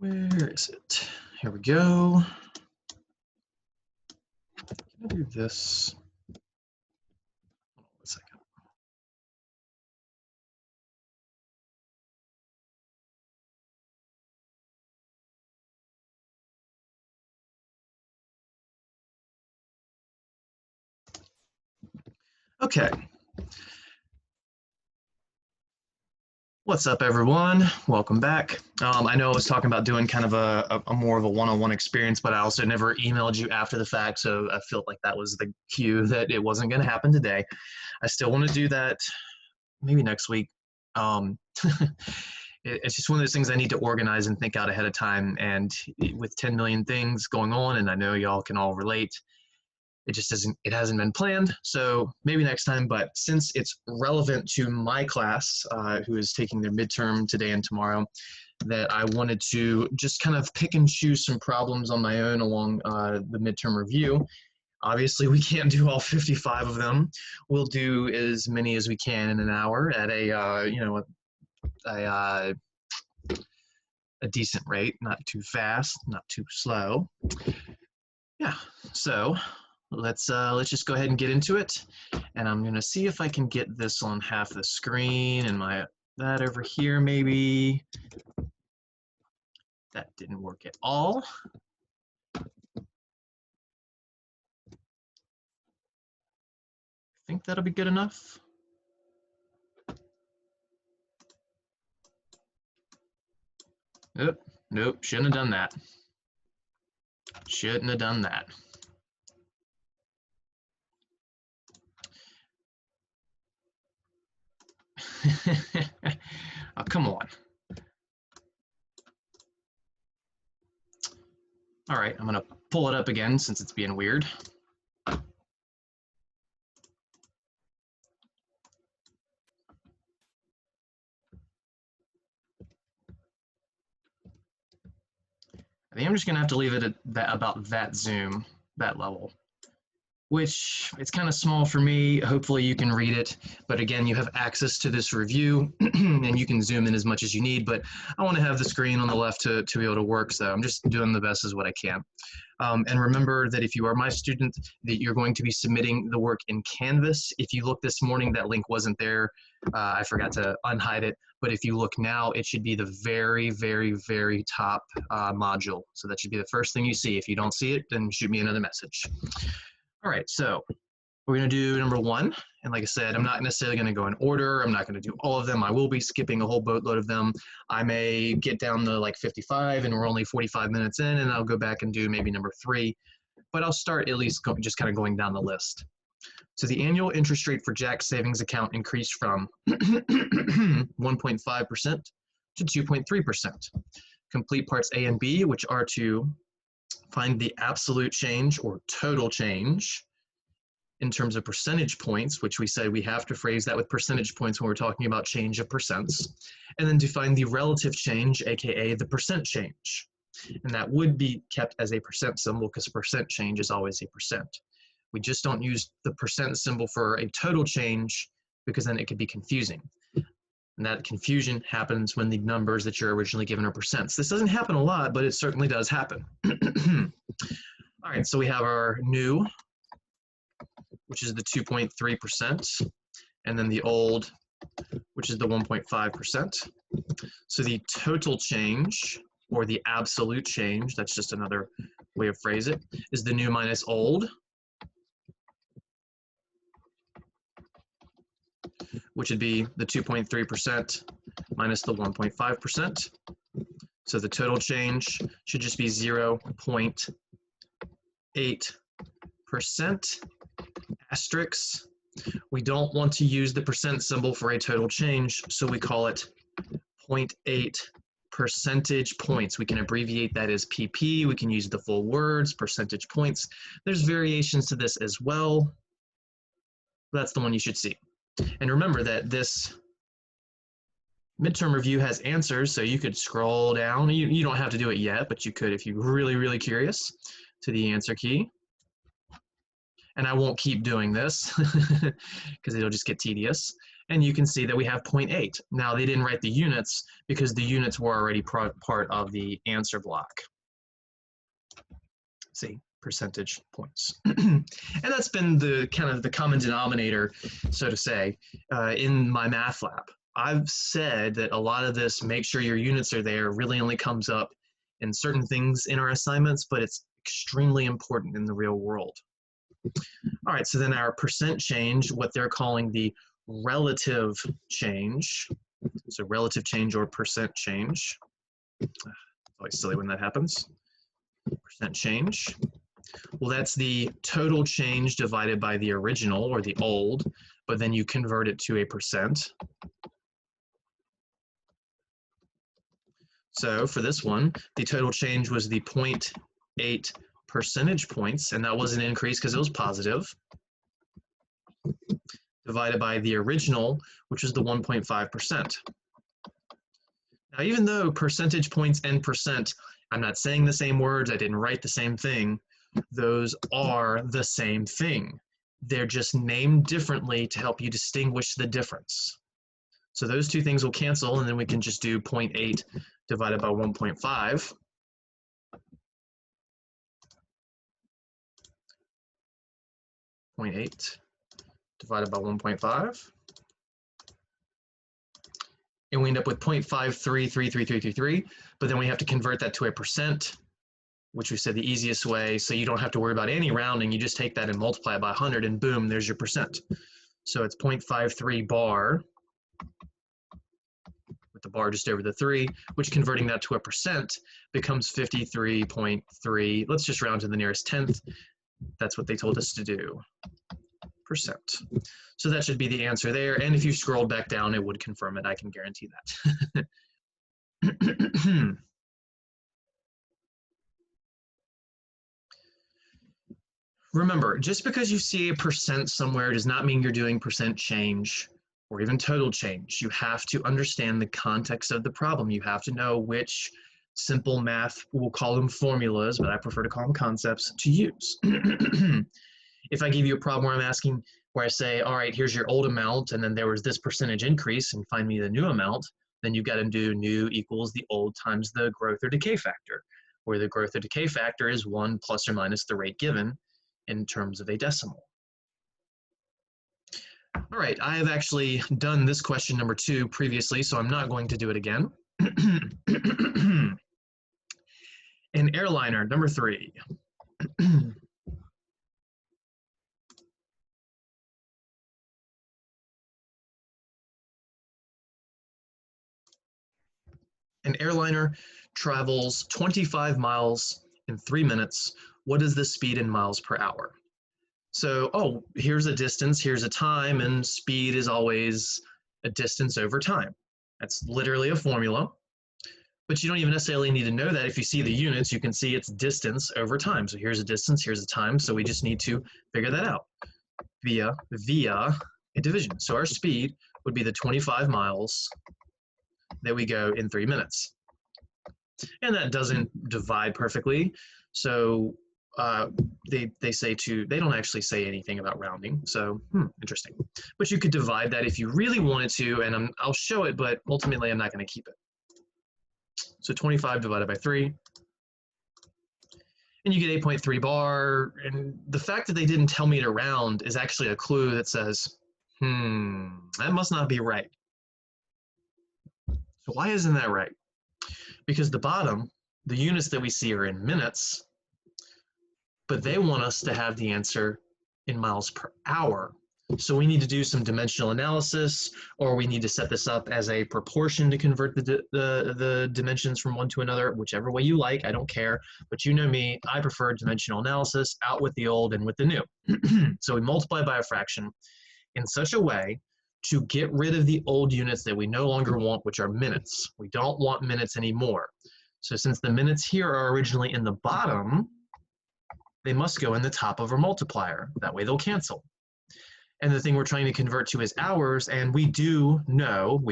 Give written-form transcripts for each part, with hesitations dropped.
Where is it? Here we go. Can I do this? Hold on 1 second. Okay. What's up, everyone? Welcome back. I know I was talking about doing kind of a more of a one-on-one experience, but I also never emailed you after the fact, so I felt like that was the cue that it wasn't going to happen today. I still want to do that maybe next week. It's just one of those things I need to organize and think out ahead of time, and with 10 million things going on, and I know y'all can all relate, it hasn't been planned, so maybe next time. But since it's relevant to my class, who is taking their midterm today and tomorrow, that I wanted to just kind of pick and choose some problems on my own along the midterm review. Obviously, we can't do all 55 of them. We'll do as many as we can in an hour at a decent rate, not too fast, not too slow. Yeah, so let's just go ahead and get into it. And I'm gonna see if I can get this on half the screen and that over here maybe. That didn't work at all. I think that'll be good enough. Nope, shouldn't have done that. Shouldn't have done that. Oh, come on. All right, I'm gonna pull it up again since it's being weird. I think I'm just gonna have to leave it at about that zoom, that level, which it's kind of small for me. Hopefully you can read it, but again, you have access to this review and you can zoom in as much as you need, but I want to have the screen on the left to be able to work, so I'm just doing the best as what I can. And remember that if you are my student, that you're going to be submitting the work in Canvas. If you look this morning, that link wasn't there. I forgot to unhide it, but if you look now, it should be the very, very, very top module. So that should be the first thing you see. If you don't see it, then shoot me another message. All right, so we're gonna do number 1. And like I said, I'm not necessarily gonna go in order. I'm not gonna do all of them. I will be skipping a whole boatload of them. I may get down to like 55 and we're only 45 minutes in, and I'll go back and do maybe number 3. But I'll start at least just kind of going down the list. So the annual interest rate for Jack's savings account increased from 1.5% to 2.3%. Complete parts A and B, which are to find the absolute change or total change in terms of percentage points, which we said we have to phrase that with percentage points when we're talking about change of percents, and then to find the relative change, aka the percent change. And that would be kept as a percent symbol because percent change is always a percent. We just don't use the percent symbol for a total change because then it could be confusing. And that confusion happens when the numbers that you're originally given are percents. This doesn't happen a lot, but it certainly does happen. All right, so we have our new, which is the 2.3%, and then the old, which is the 1.5%. So the total change, or the absolute change, that's just another way of phrase it, is the new minus old, which would be the 2.3% minus the 1.5%. So the total change should just be 0.8%. Asterisk. We don't want to use the percent symbol for a total change, so we call it 0.8 percentage points. We can abbreviate that as PP. We can use the full words, percentage points. There's variations to this as well. That's the one you should see. And remember that this midterm review has answers, so you could scroll down. You don't have to do it yet, but you could if you're really, really curious, to the answer key. And I won't keep doing this because it'll just get tedious. And you can see that we have 0.8. Now, they didn't write the units because the units were already part of the answer block. See, percentage points. And that's been the kind of the common denominator, so to say, in my math lab. I've said that a lot of this, make sure your units are there, really only comes up in certain things in our assignments, but it's extremely important in the real world. All right, so then our percent change, what they're calling the relative change. So relative change or percent change. It's always silly when that happens. Percent change. Well, that's the total change divided by the original or the old, but then you convert it to a percent. So for this one, the total change was the 0.8 percentage points, and that was an increase because it was positive, divided by the original, which is the 1.5%. Now, even though percentage points and percent, I'm not saying the same words, I didn't write the same thing, those are the same thing. They're just named differently to help you distinguish the difference. So those two things will cancel, and then we can just do 0.8 divided by 1.5. 0.8 divided by 1.5. And we end up with 0.533333, but then we have to convert that to a percent, which we said the easiest way, so you don't have to worry about any rounding. You just take that and multiply it by 100, and boom, there's your percent. So it's 0.53 bar, with the bar just over the 3, which converting that to a percent becomes 53.3. Let's just round to the nearest tenth. That's what they told us to do, percent. So that should be the answer there. And if you scrolled back down, it would confirm it. I can guarantee that. Remember, just because you see a percent somewhere does not mean you're doing percent change or even total change. You have to understand the context of the problem. You have to know which simple math, we'll call them formulas, but I prefer to call them concepts, to use. If I give you a problem where I'm asking, where I say, all right, here's your old amount, and then there was this percentage increase, and find me the new amount, then you've got to do new equals the old times the growth or decay factor, where the growth or decay factor is 1 plus or minus the rate given in terms of a decimal. All right, I have actually done this question number 2 previously, so I'm not going to do it again. An airliner, number 3. An airliner travels 25 miles in 3 minutes. What is the speed in miles per hour? So, oh, here's a distance, here's a time, and speed is always a distance over time. That's literally a formula. But you don't even necessarily need to know that. If you see the units, you can see it's distance over time. So here's a distance, here's a time. So we just need to figure that out via a division. So our speed would be the 25 miles that we go in 3 minutes. And that doesn't divide perfectly. So they say they don't actually say anything about rounding. So interesting. But you could divide that if you really wanted to, and I'll show it, but ultimately I'm not going to keep it. So 25 divided by 3. And you get 8.3 bar. And the fact that they didn't tell me to round is actually a clue that says, that must not be right. So why isn't that right? Because the bottom, the units that we see are in minutes, but they want us to have the answer in miles per hour. So we need to do some dimensional analysis, or we need to set this up as a proportion to convert the dimensions from one to another, whichever way you like, I don't care. But you know me, I prefer dimensional analysis, out with the old and with the new. So we multiply by a fraction in such a way to get rid of the old units that we no longer want, which are minutes. We don't want minutes anymore. So since the minutes here are originally in the bottom, they must go in the top of our multiplier. That way they'll cancel. And the thing we're trying to convert to is hours, and we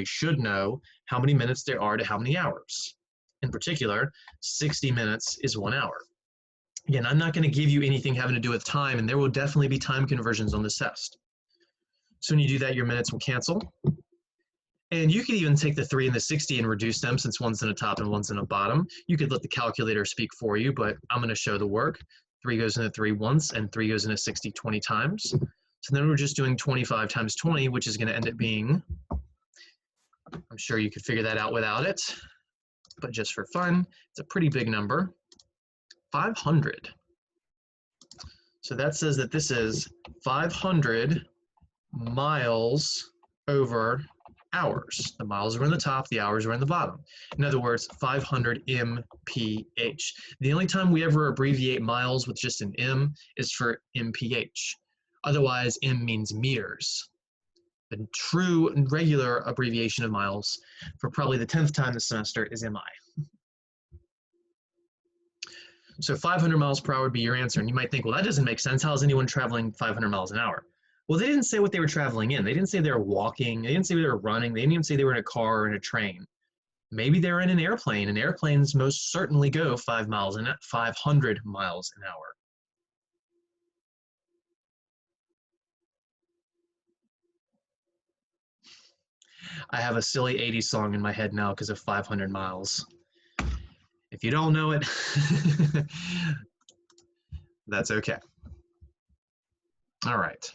should know how many minutes there are to how many hours. In particular, 60 minutes is 1 hour. Again, I'm not going to give you anything having to do with time, and there will definitely be time conversions on this test. So when you do that, your minutes will cancel. And you could even take the 3 and the 60 and reduce them, since one's in a top and one's in a bottom. You could let the calculator speak for you, but I'm going to show the work. 3 goes into 3 once, and 3 goes into 60 20 times. So then we're just doing 25 times 20, which is going to end up being, I'm sure you could figure that out without it, but just for fun, it's a pretty big number, 500. So that says that this is 500 miles over hours. The miles are in the top, the hours are in the bottom. In other words, 500 mph. The only time we ever abbreviate miles with just an M is for mph. Otherwise, M means meters. The true and regular abbreviation of miles for probably the 10th time this semester is MI. So 500 miles per hour would be your answer. And you might think, well, that doesn't make sense. How is anyone traveling 500 miles an hour? Well, they didn't say what they were traveling in. They didn't say they were walking. They didn't say they were running. They didn't even say they were in a car or in a train. Maybe they were in an airplane, and airplanes most certainly go 500 miles an hour. I have a silly 80s song in my head now because of 500 miles. If you don't know it, that's okay. All right.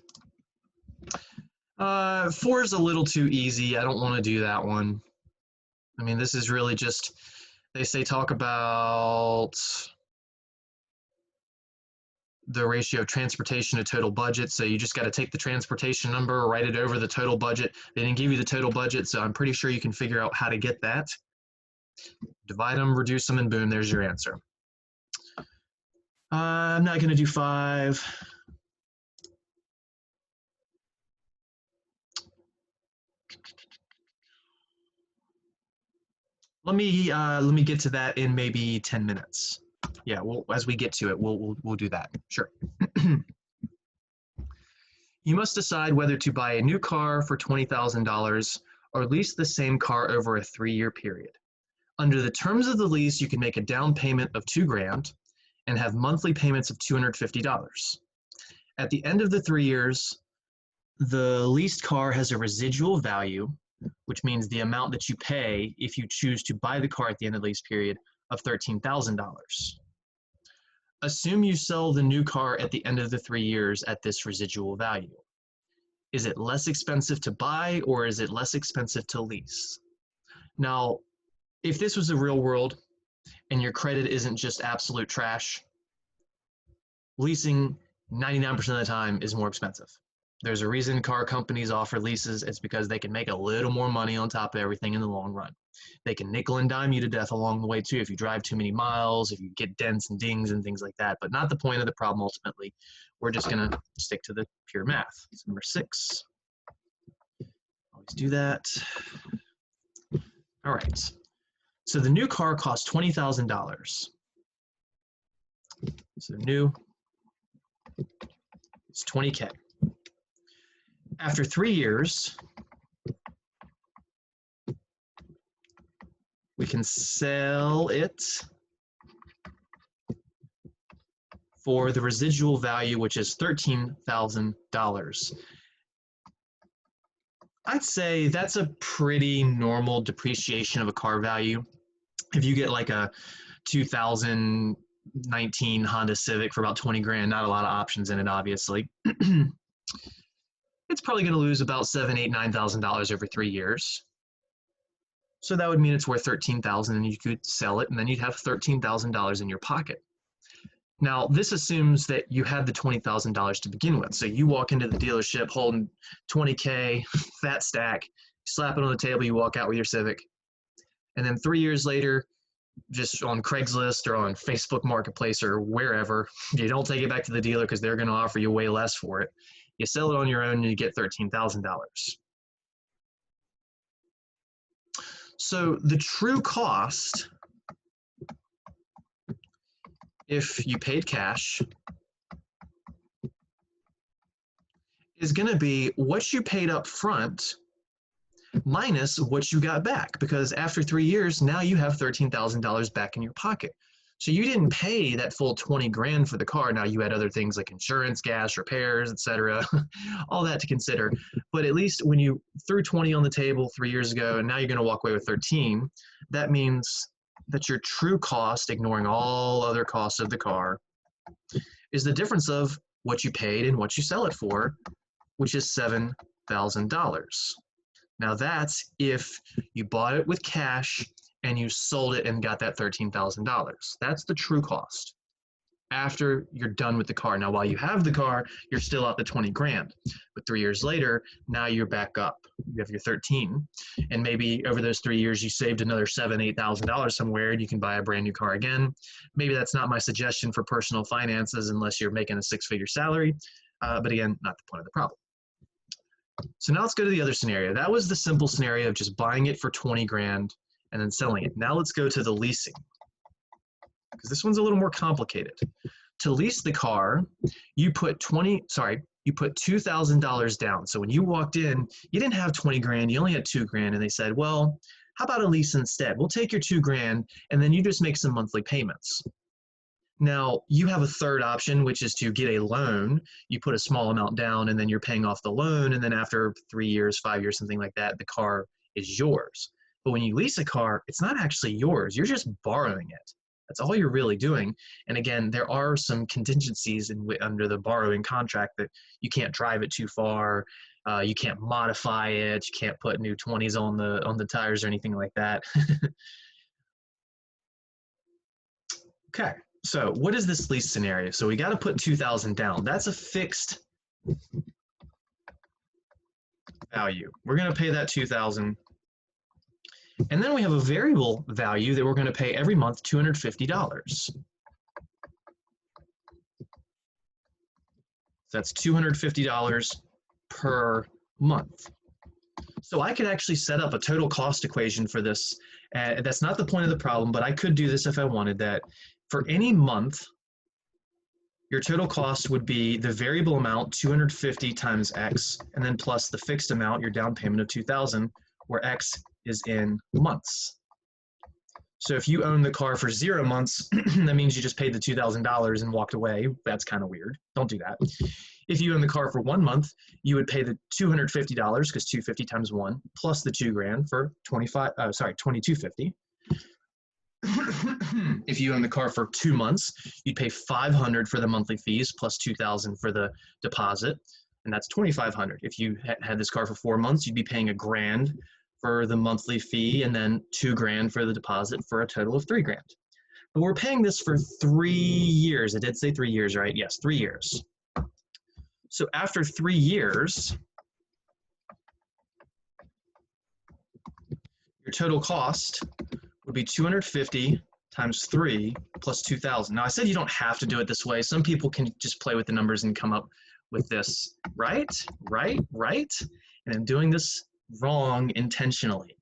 4 is a little too easy. I don't want to do that one. I mean, this is really just, they say talk about the ratio of transportation to total budget. So you just got to take the transportation number, write it over the total budget. They didn't give you the total budget, so I'm pretty sure you can figure out how to get that. Divide them, reduce them, and boom, there's your answer. I'm not going to do 5. Let me get to that in maybe 10 minutes. Yeah, as we get to it, we'll do that. Sure. You must decide whether to buy a new car for $20,000 or lease the same car over a 3-year period. Under the terms of the lease, you can make a down payment of $2,000 and have monthly payments of $250. At the end of the 3 years, the leased car has a residual value, which means the amount that you pay if you choose to buy the car at the end of the lease period, of $13,000. Assume you sell the new car at the end of the 3 years at this residual value. Is it less expensive to buy, or is it less expensive to lease? Now, if this was the real world and your credit isn't just absolute trash, leasing 99% of the time is more expensive. There's a reason car companies offer leases. It's because they can make a little more money on top of everything in the long run. They can nickel and dime you to death along the way too if you drive too many miles, if you get dents and dings and things like that, but not the point of the problem ultimately. We're just going to stick to the pure math. So number 6. Always do that. All right. So the new car costs $20,000. So new is $20K. After 3 years, we can sell it for the residual value, which is $13,000. I'd say that's a pretty normal depreciation of a car value. If you get like a 2019 Honda Civic for about 20 grand, not a lot of options in it, obviously. It's probably going to lose about $7,000, $8,000, $9,000 over 3 years. So that would mean it's worth $13,000, and you could sell it, and then you'd have $13,000 in your pocket. Now, this assumes that you had the $20,000 to begin with. So you walk into the dealership holding $20K, fat stack, slap it on the table, you walk out with your Civic. And then 3 years later, just on Craigslist or on Facebook Marketplace or wherever, you don't take it back to the dealer because they're going to offer you way less for it. You sell it on your own and you get $13,000. So the true cost, if you paid cash, is going to be what you paid up front minus what you got back, because after 3 years, now you have $13,000 back in your pocket. So you didn't pay that full 20 grand for the car. Now you had other things like insurance, gas, repairs, etc., all that to consider. But at least when you threw 20 on the table 3 years ago and now you're going to walk away with 13, that means that your true cost, ignoring all other costs of the car, is the difference of what you paid and what you sell it for, which is $7,000. Now that's if you bought it with cash and you sold it and got that $13,000. That's the true cost after you're done with the car. Now, while you have the car, you're still out the 20 grand. But 3 years later, now you're back up. You have your 13. And maybe over those 3 years, you saved another $7,000, $8,000 somewhere, and you can buy a brand new car again. Maybe that's not my suggestion for personal finances unless you're making a six-figure salary. But again, not the point of the problem. So now let's go to the other scenario. That was the simple scenario of just buying it for 20 grand and then selling it. Now let's go to the leasing, because this one's a little more complicated. To lease the car, you put $2,000 down. So when you walked in, you didn't have 20 grand, you only had 2 grand, and they said, well, how about a lease instead? We'll take your 2 grand and then you just make some monthly payments. Now, you have a third option, which is to get a loan. You put a small amount down and then you're paying off the loan, and then after 3 years, 5 years, something like that, the car is yours. But when you lease a car, it's not actually yours. You're just borrowing it. That's all you're really doing. And again, there are some contingencies under the borrowing contract that you can't drive it too far, you can't modify it, you can't put new 20s on the tires or anything like that. Okay, so what is this lease scenario? So we got to put 2,000 down. That's a fixed value. We're going to pay that 2,000. And then we have a variable value that we're going to pay every month, $250. That's $250 per month. So I could actually set up a total cost equation for this. That's not the point of the problem, but I could do this if I wanted that. For any month, your total cost would be the variable amount, 250 times X, and then plus the fixed amount, your down payment of 2,000, where X is in months. So if you own the car for 0 months, that means you just paid the $2,000 and walked away. That's kind of weird. Don't do that. If you own the car for 1 month, you would pay the $250 because 250 times 1 plus the 2 grand for $2,250. If you own the car for 2 months, you'd pay $500 for the monthly fees plus $2,000 for the deposit, and that's $2,500. If you had this car for 4 months, you'd be paying $1,000 for the monthly fee and then $2 grand for the deposit for a total of $3 grand. But we're paying this for 3 years. I did say 3 years, right? Yes, 3 years. So after 3 years, your total cost would be 250 times 3 plus 2,000. Now I said you don't have to do it this way. Some people can just play with the numbers and come up with this, right? And I'm doing this wrong intentionally,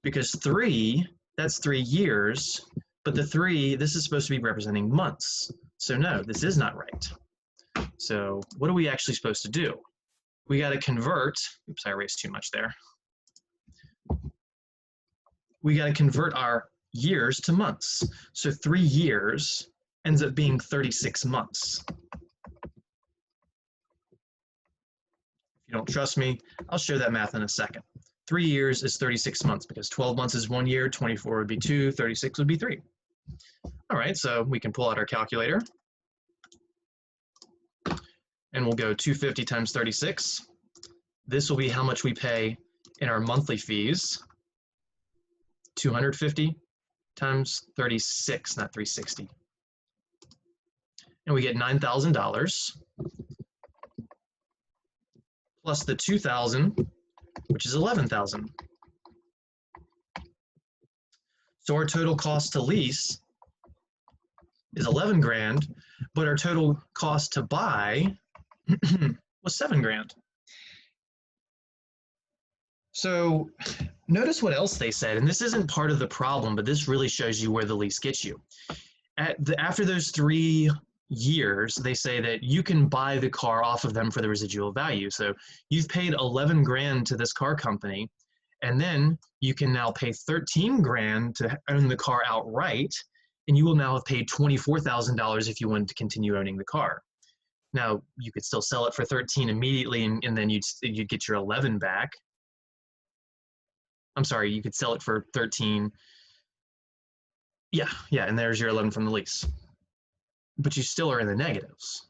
because 3, that's 3 years, but the 3, this is supposed to be representing months. So no, this is not right. So what are we actually supposed to do? We got to convert, oops, I erased too much there. We got to convert our years to months. So 3 years ends up being 36 months. If you don't trust me, I'll show that math in a second. 3 years is 36 months because 12 months is 1 year, 24 would be 2, 36 would be 3. All right, so we can pull out our calculator and we'll go 250 times 36. This will be how much we pay in our monthly fees. 250 times 36, not 360. And we get $9,000 plus the 2,000, which is 11,000. So our total cost to lease is 11 grand, but our total cost to buy was 7 grand. So notice what else they said, and this isn't part of the problem, but this really shows you where the lease gets you. After those 3 years, they say that you can buy the car off of them for the residual value. So you've paid 11 grand to this car company, and then you can now pay 13 grand to own the car outright, and you will now have paid $24,000 if you wanted to continue owning the car. Now, you could still sell it for 13 immediately, and then you'd get your 11 back. I'm sorry, you could sell it for 13. Yeah, and there's your 11 from the lease. But you still are in the negatives.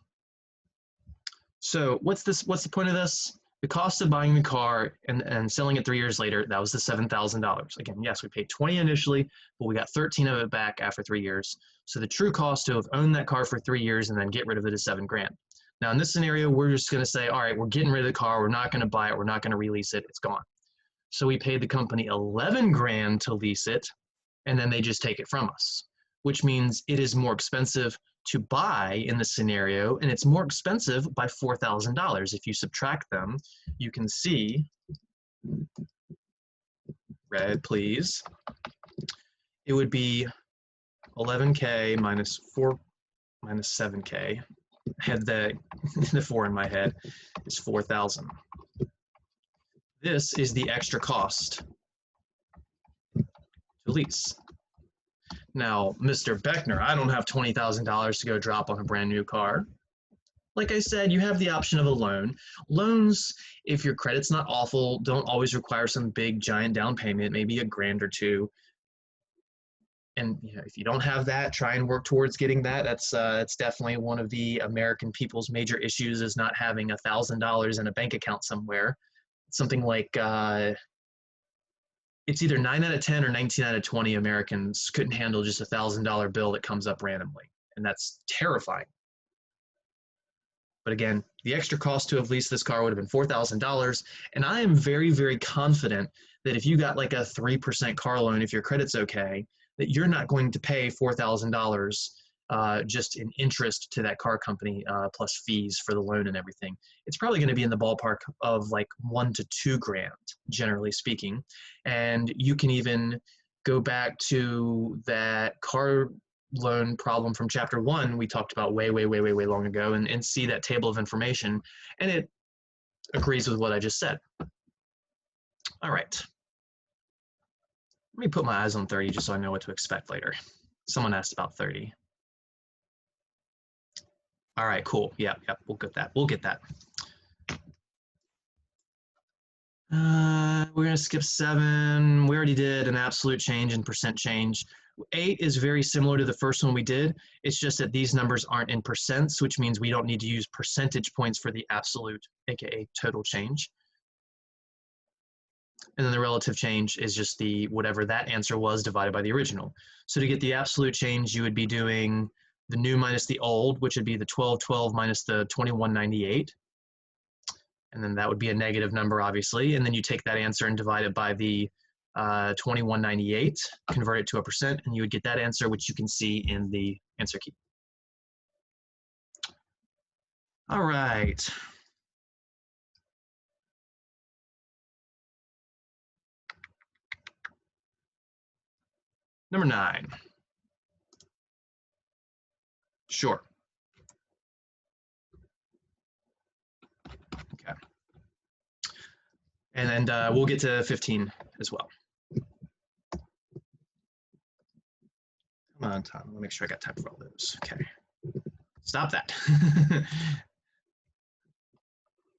So what's the point of this? The cost of buying the car and selling it 3 years later, that was the $7,000. Again, yes, we paid 20 initially, but we got 13 of it back after 3 years. So the true cost to have owned that car for 3 years and then get rid of it is $7 grand. Now in this scenario, we're just going to say, all right, we're getting rid of the car. We're not going to buy it. We're not going to release it. It's gone. So we paid the company 11 grand to lease it, and then they just take it from us, which means it is more expensive to buy in this scenario, and it's more expensive by $4,000. If you subtract them, you can see, red please, it would be 11K minus 7K. I had the 4 in my head, is 4,000. This is the extra cost to lease. Now, Mr. Beckner, I don't have $20,000 to go drop on a brand new car. Like I said, you have the option of a loan. Loans, if your credit's not awful, don't always require some big giant down payment, maybe $1 grand or $2 grand. And if you don't have that, try and work towards getting that. That's definitely one of the American people's major issues, is not having $1,000 in a bank account somewhere. Something like it's either 9 out of 10 or 19 out of 20 Americans couldn't handle just a $1,000 bill that comes up randomly, and that's terrifying. But again, the extra cost to have leased this car would have been $4,000, and I am very, very confident that if you got like a 3% car loan, if your credit's okay, that you're not going to pay $4,000 just in interest to that car company plus fees for the loan and everything. It's probably going to be in the ballpark of like $1 to $2 grand, generally speaking. And you can even go back to that car loan problem from chapter 1 we talked about way long ago, and see that table of information, and it agrees with what I just said. All right. Let me put my eyes on 30 just so I know what to expect later. Someone asked about 30. All right, cool. Yep, we'll get that. We'll get that. We're gonna skip 7. We already did an absolute change and percent change. 8 is very similar to the first one we did. It's just that these numbers aren't in percents, which means we don't need to use percentage points for the absolute, aka total change. And then the relative change is just the whatever that answer was divided by the original. So to get the absolute change, you would be doing the new minus the old, which would be the 1212 minus the 2198. And then that would be a negative number, obviously. And then you take that answer and divide it by the 2198, convert it to a percent, and you would get that answer, which you can see in the answer key. All right. Number 9. Sure. Okay. And then we'll get to 15 as well. Come on, Tom. Let me make sure I got time for all those. Okay. Stop that.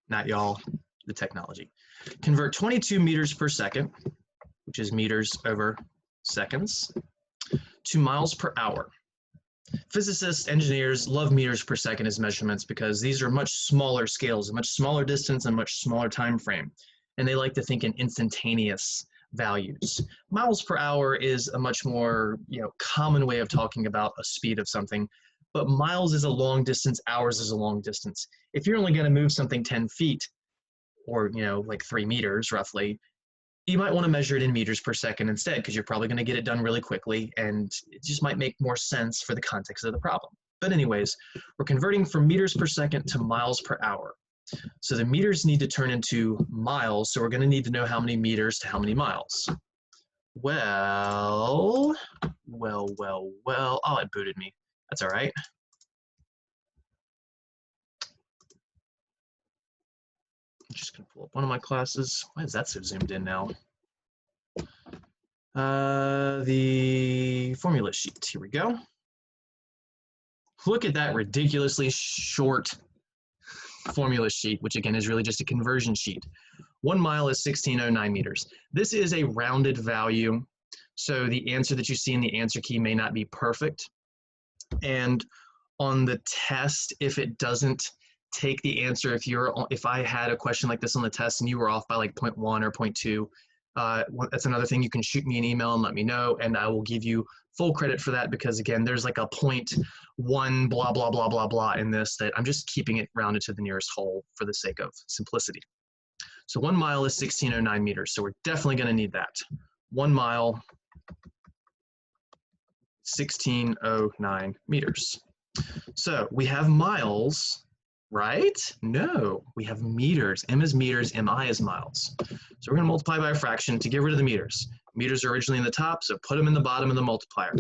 Not y'all, the technology. Convert 22 meters per second, which is meters over seconds, to miles per hour. Physicists, engineers love meters per second as measurements because these are much smaller scales, a much smaller distance and much smaller time frame. And they like to think in instantaneous values. Miles per hour is a much more common way of talking about a speed of something, but miles is a long distance, hours is a long distance. If you're only going to move something 10 feet or like 3 meters roughly, you might want to measure it in meters per second instead, because you're probably going to get it done really quickly, and it just might make more sense for the context of the problem. But anyways, we're converting from meters per second to miles per hour. So the meters need to turn into miles, so we're going to need to know how many meters to how many miles. Well, oh, it booted me. That's all right. I'm just going to pull up one of my classes. Why is that so zoomed in now? The formula sheet, here we go. Look at that ridiculously short formula sheet, which again is really just a conversion sheet. 1 mile is 1609 meters. This is a rounded value, so the answer that you see in the answer key may not be perfect. And on the test, if it doesn't take the answer, if I had a question like this on the test and you were off by like 0.1 or 0.2, that's another thing. You can shoot me an email and let me know, and I will give you full credit for that, because again, there's like a 0.1 blah, blah, blah, blah, blah in this that I'm just keeping it rounded to the nearest whole for the sake of simplicity. So 1 mile is 1609 meters. So we're definitely going to need that. 1 mile, 1609 meters. So we have miles, right? No, we have meters. M is meters, MI is miles. So we're going to multiply by a fraction to get rid of the meters. Meters are originally in the top, so put them in the bottom of the multiplier.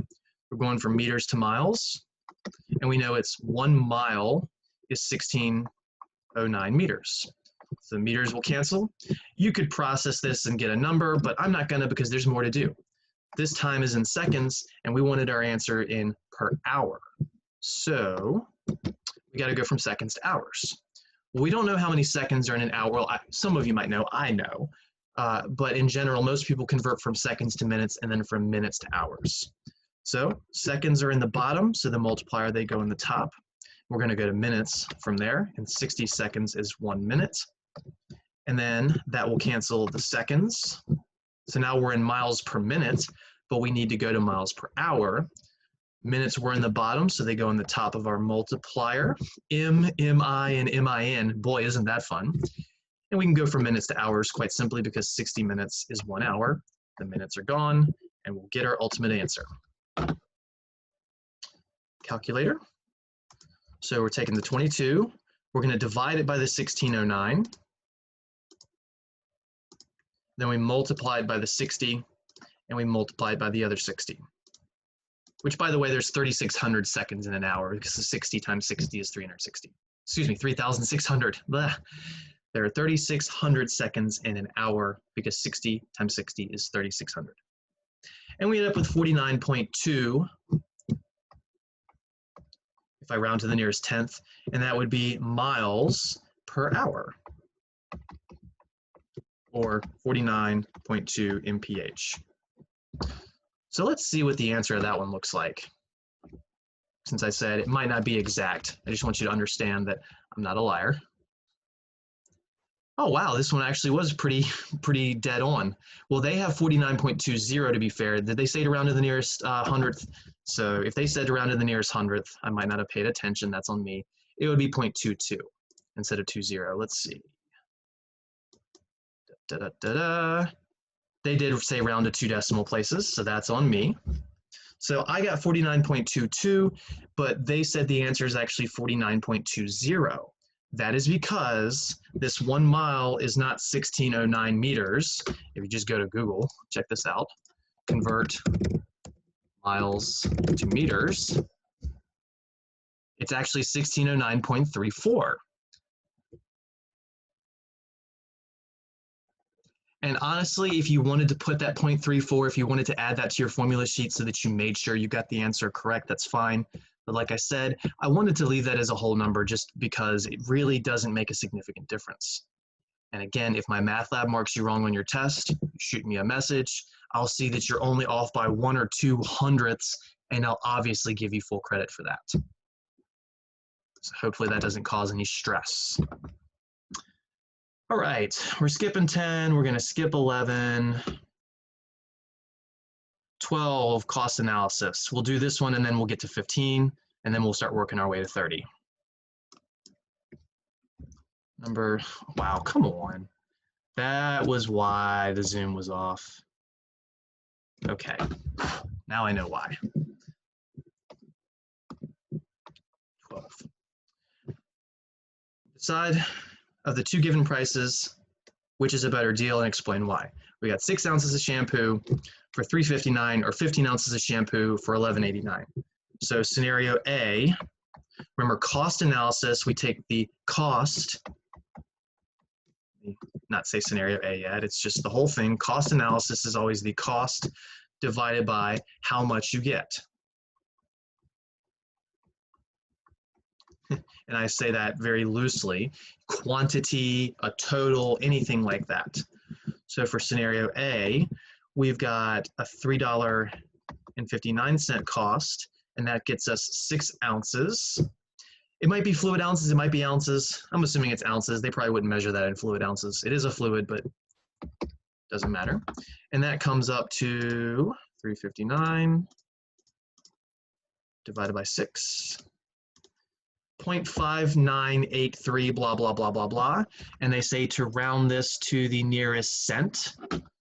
We're going from meters to miles, and we know it's 1 mile is 1609 meters. So the meters will cancel. You could process this and get a number, but I'm not going to, because there's more to do. This time is in seconds, and we wanted our answer in per hour. So we got to go from seconds to hours. Well, we don't know how many seconds are in an hour. Well, some of you might know, I know. But in general, most people convert from seconds to minutes and then from minutes to hours. So seconds are in the bottom, so the multiplier, they go in the top. We're going to go to minutes from there, and 60 seconds is 1 minute. And then that will cancel the seconds. So now we're in miles per minute, but we need to go to miles per hour. Minutes were in the bottom, so they go in the top of our multiplier. M, MI, and MIN. Boy, isn't that fun. And we can go from minutes to hours quite simply, because 60 minutes is 1 hour. The minutes are gone, and we'll get our ultimate answer. Calculator. So we're taking the 22. We're going to divide it by the 1609. Then we multiply it by the 60, and we multiply it by the other 60. Which, by the way, there's 3,600 seconds in an hour, because the 60 times 60 is 360. Excuse me, 3,600. Blah. There are 3,600 seconds in an hour, because 60 times 60 is 3,600. And we end up with 49.2, if I round to the nearest tenth, and that would be miles per hour, or 49.2 mph. So let's see what the answer of that one looks like. Since I said it might not be exact, I just want you to understand that I'm not a liar. Oh wow, this one actually was pretty dead on. Well, they have 49.20 to be fair. Did they say to round to the nearest hundredth? So if they said to round to the nearest hundredth, I might not have paid attention. That's on me. It would be 0.22 instead of 20. Let's see. They did say round to 2 decimal places, so that's on me. So I got 49.22, but they said the answer is actually 49.20. That is because this 1 mile is not 1609 meters. If you just go to Google, check this out, convert miles to meters, it's actually 1609.34. And honestly, if you wanted to put that 0.34, if you wanted to add that to your formula sheet so that you made sure you got the answer correct, that's fine. But like I said, I wanted to leave that as a whole number just because it really doesn't make a significant difference. And again, if my math lab marks you wrong on your test, shoot me a message. I'll see that you're only off by 1 or 2 hundredths, and I'll obviously give you full credit for that. So hopefully that doesn't cause any stress. All right, we're skipping 10, we're gonna skip 11. 12, cost analysis. We'll do this one and then we'll get to 15, and then we'll start working our way to 30. Wow, come on. That was why the zoom was off. Okay, now I know why. 12. Decide of the 2 given prices, which is a better deal, and explain why. We got 6 ounces of shampoo for $3.59 or 15 ounces of shampoo for $11.89. So scenario A, remember cost analysis, we take the cost, not say scenario A yet, it's just the whole thing. Cost analysis is always the cost divided by how much you get. And I say that very loosely. Quantity, a total, anything like that. So for scenario A, we've got a $3.59 cost, and that gets us 6 ounces. It might be fluid ounces, it might be ounces. I'm assuming it's ounces. They probably wouldn't measure that in fluid ounces. It is a fluid, but doesn't matter. And that comes up to 359 divided by 6. 0.5983 blah, blah, blah, blah, blah. And they say to round this to the nearest cent.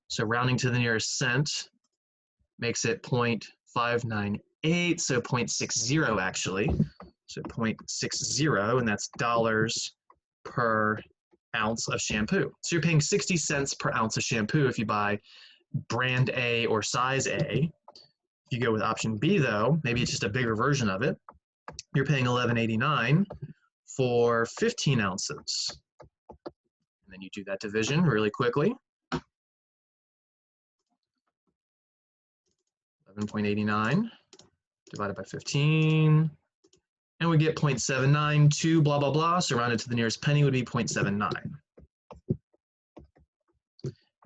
So rounding to the nearest cent makes it 0.598, so 0.60 actually. So 0.60, and that's dollars per ounce of shampoo. So you're paying 60 cents per ounce of shampoo if you buy brand A or size A. If you go with option B though, maybe it's just a bigger version of it, you're paying $11.89 for 15 ounces. And then you do that division really quickly. 11.89 divided by 15. And we get 0.792, blah, blah, blah. So rounded to the nearest penny would be 0.79. And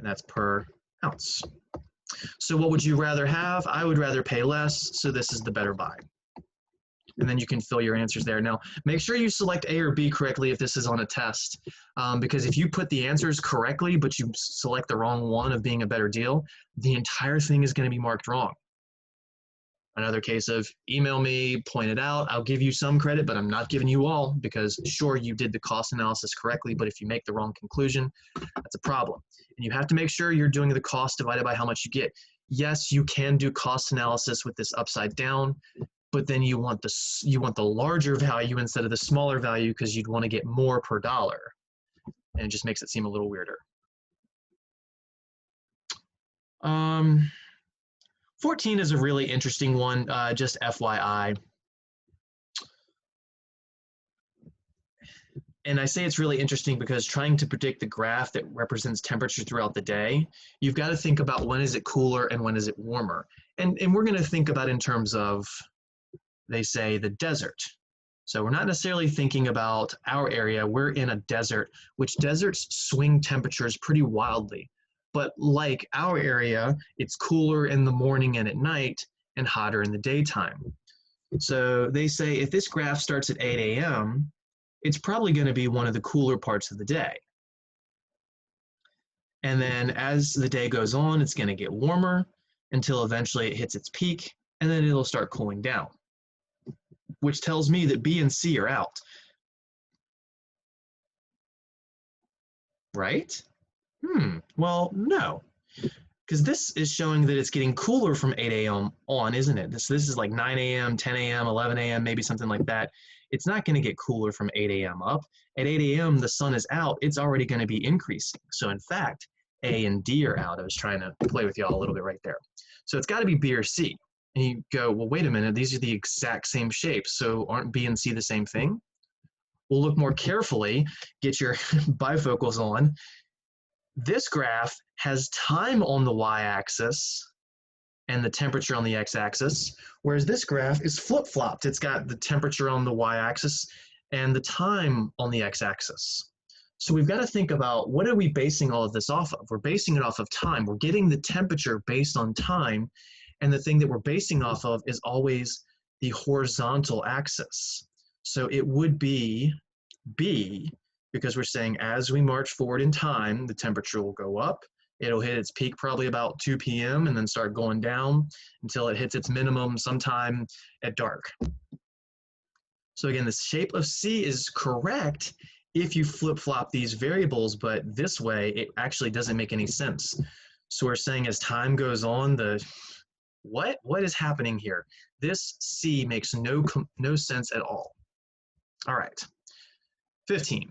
that's per ounce. So what would you rather have? I would rather pay less, so this is the better buy. And then you can fill your answers there. Now, make sure you select A or B correctly if this is on a test, because if you put the answers correctly, but you select the wrong one of being a better deal, the entire thing is going to be marked wrong. Another case of email me, point it out, I'll give you some credit, but I'm not giving you all, because sure, you did the cost analysis correctly, but if you make the wrong conclusion, that's a problem. And you have to make sure you're doing the cost divided by how much you get. Yes, you can do cost analysis with this upside down, but then you want the larger value instead of the smaller value because you'd want to get more per dollar. And it just makes it seem a little weirder. 14 is a really interesting one, just FYI. And I say it's really interesting because trying to predict the graph that represents temperature throughout the day, you've got to think about when is it cooler and when is it warmer. And we're going to think about in terms of, they say, the desert. So we're not necessarily thinking about our area. We're in a desert, which deserts swing temperatures pretty wildly. But like our area, it's cooler in the morning and at night and hotter in the daytime. So they say if this graph starts at 8 a.m., it's probably going to be one of the cooler parts of the day. And then as the day goes on, it's going to get warmer until eventually it hits its peak, and then it'll start cooling down, which tells me that B and C are out. Right? Well, no, because this is showing that it's getting cooler from 8 a.m. on, isn't it? This is like 9 a.m., 10 a.m., 11 a.m., maybe something like that. It's not going to get cooler from 8 a.m. up. At 8 a.m., the sun is out. It's already going to be increasing. So in fact, A and D are out. I was trying to play with y'all a little bit right there. So it's got to be B or C. And you go, well, wait a minute, these are the exact same shapes. So aren't B and C the same thing? We'll look more carefully, get your bifocals on. This graph has time on the y-axis and the temperature on the x-axis, whereas this graph is flip-flopped. It's got the temperature on the y-axis and the time on the x-axis. So we've got to think about, what are we basing all of this off of? We're basing it off of time. We're getting the temperature based on time, and the thing that we're basing off of is always the horizontal axis. So it would be B, because we're saying as we march forward in time, the temperature will go up. It'll hit its peak probably about 2 p.m. and then start going down until it hits its minimum sometime at dark. So again, the shape of C is correct if you flip-flop these variables, but this way it actually doesn't make any sense. So we're saying as time goes on, what is happening here? This C makes no sense at all. All right, 15.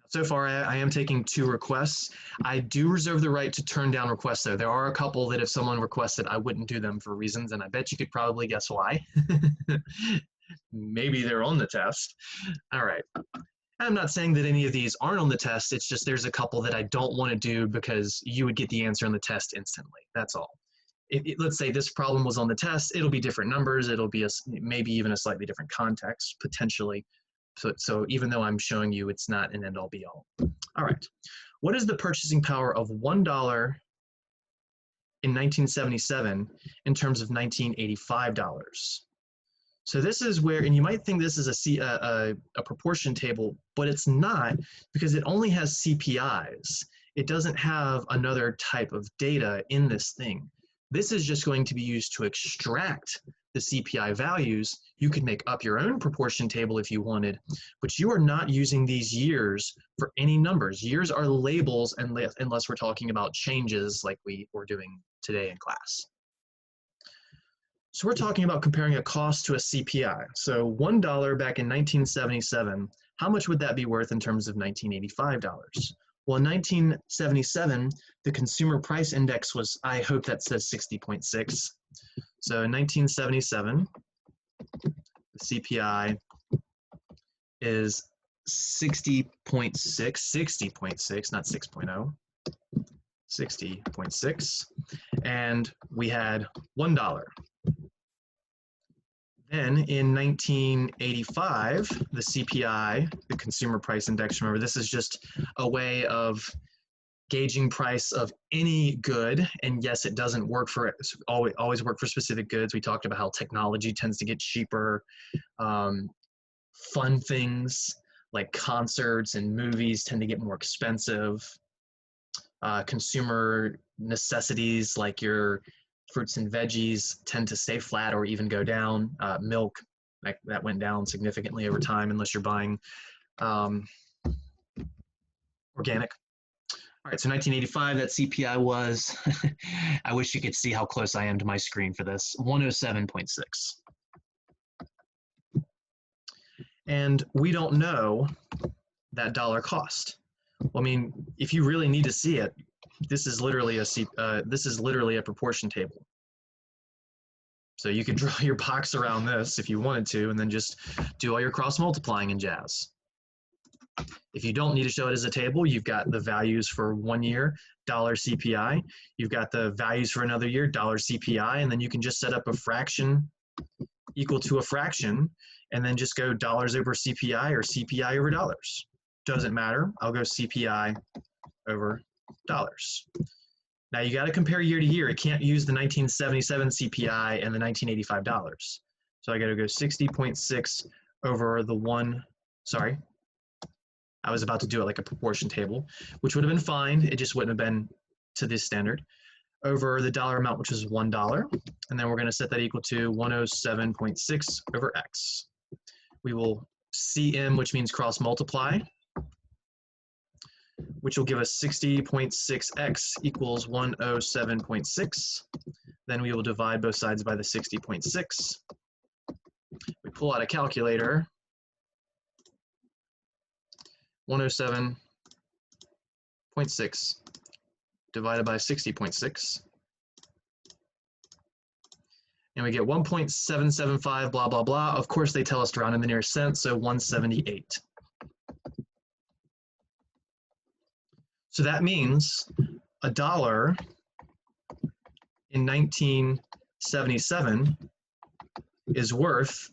So far, I am taking 2 requests. I do reserve the right to turn down requests, though. There are a couple that if someone requested, I wouldn't do them for reasons, and I bet you could probably guess why. Maybe they're on the test. All right. I'm not saying that any of these aren't on the test. It's just there's a couple that I don't want to do because you would get the answer on the test instantly. That's all. Let's say this problem was on the test, it'll be different numbers. It'll be maybe even a slightly different context, potentially. So even though I'm showing you, it's not an end all be all. All right. What is the purchasing power of $1 in 1977 in terms of $1985? So this is where, and you might think this is a proportion table, but it's not, because it only has CPIs. It doesn't have another type of data in this thing. This is just going to be used to extract the CPI values. You could make up your own proportion table if you wanted, but you are not using these years for any numbers. Years are labels unless we're talking about changes like we were doing today in class. So we're talking about comparing a cost to a CPI. So $1 back in 1977, how much would that be worth in terms of $1985? Well, in 1977, the consumer price index was, I hope that says 60.6. So in 1977, the CPI is 60.6, not 6.0, 60.6, and we had $1. Then in 1985, the CPI, the consumer price index, remember this is just a way of gauging price of any good, and yes, it doesn't work for always work for specific goods. We talked about how technology tends to get cheaper, fun things like concerts and movies tend to get more expensive. Consumer necessities like your fruits and veggies tend to stay flat or even go down. Milk, that went down significantly over time unless you're buying organic. All right, so 1985, that CPI was, I wish you could see how close I am to my screen for this, 107.6. And we don't know that dollar cost. Well, I mean, if you really need to see it, this is literally a proportion table. So you could draw your box around this if you wanted to, and then just do all your cross multiplying and jazz. If you don't need to show it as a table, you've got the values for 1 year, $CPI. You've got the values for another year, $CPI, and then you can just set up a fraction equal to a fraction, and then just go dollars over CPI or CPI over dollars. Doesn't matter. I'll go CPI over dollars. Now you got to compare year to year. It can't use the 1977 CPI and the 1985 dollars. So I got to go 60.6 over the sorry. I was about to do it like a proportion table, which would have been fine. It just wouldn't have been to this standard. Over the dollar amount, which is $1. And then we're going to set that equal to 107.6 over X. We will CM, which means cross multiply, which will give us 60.6x equals 107.6. Then we will divide both sides by the 60.6. We pull out a calculator. 107.6 divided by 60.6. And we get 1.775, blah, blah, blah. Of course, they tell us to round in the nearest cent, so 178. So that means $1 in 1977 is worth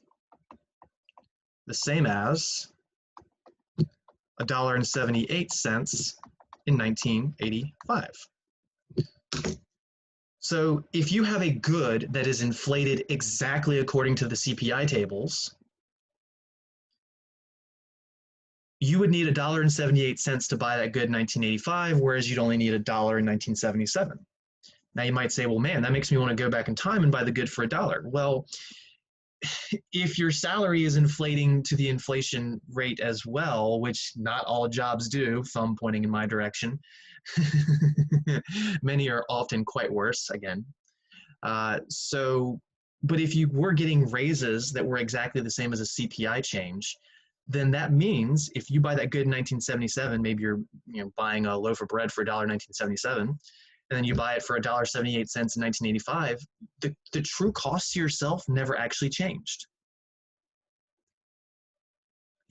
the same as $1.78 in 1985. So if you have a good that is inflated exactly according to the CPI tables, you would need $1.78 to buy that good in 1985, whereas you'd only need $1 in 1977. Now you might say, well, man, that makes me want to go back in time and buy the good for $1. Well, if your salary is inflating to the inflation rate as well, which not all jobs do, thumb pointing in my direction, many are often quite worse, again. But if you were getting raises that were exactly the same as a CPI change, then that means if you buy that good in 1977, maybe you're buying a loaf of bread for $1 in 1977, and then you buy it for $1.78 in 1985, the true cost to yourself never actually changed.